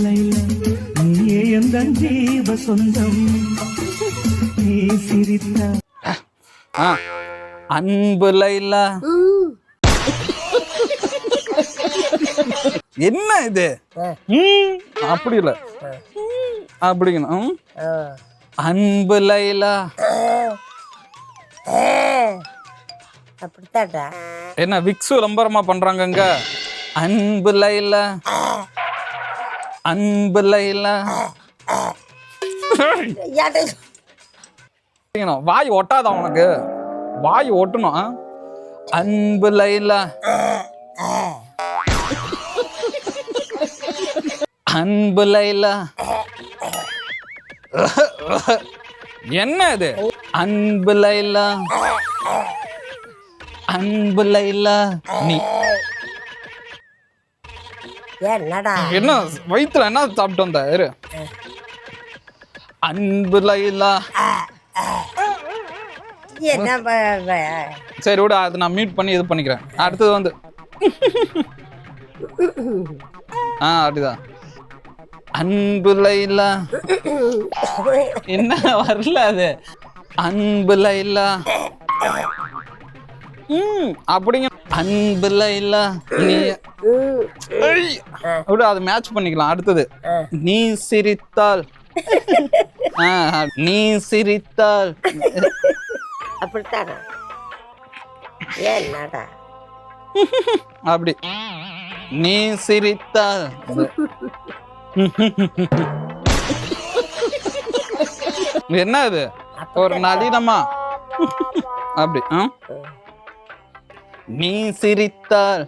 லைலா நீயே எந்தன் ஜீவ சொந்தம் நீ சிரித்தா அன்பு லைலா. என்ன இது? அப்படி இல்ல, அப்படிங்கணும். அன்பு லைலா. அப்படித்தாட்டா என்ன விக்ஸு விளம்பரமா பண்றாங்கங்க? அன்பு லைலா, அன்பு லைலா. வாய் ஒட்டாதா உனக்கு? வாய் ஒட்டணும். அன்பு லைலா, அன்பு லைலா. என்ன இது? அன்பு லைலா, அன்பு லைலா. நீ என்னடா என்ன வயிற்றுல என்ன சாப்பிட்டு வந்த? இரு. அன்பு லைலா. என்ன சரி விட, அது நான் மியூட் பண்ணி இது பண்ணிக்கிறேன். அடுத்தது வந்து அப்படிதான். அன்பு லைலா. என்ன வரல அது? அன்பு லைலா. அப்படிங்க. அன்பு லைலா. நீ விட, அது மேட்ச் பண்ணிக்கலாம். அடுத்தது நீ சிரித்தால். நீ சிரித்தால். அப்படித்தானா? என்னடா அப்படி நீ சிரித்தால். என்ன இது? ஒரு நளினமா அப்படி நீ சிரித்தால்.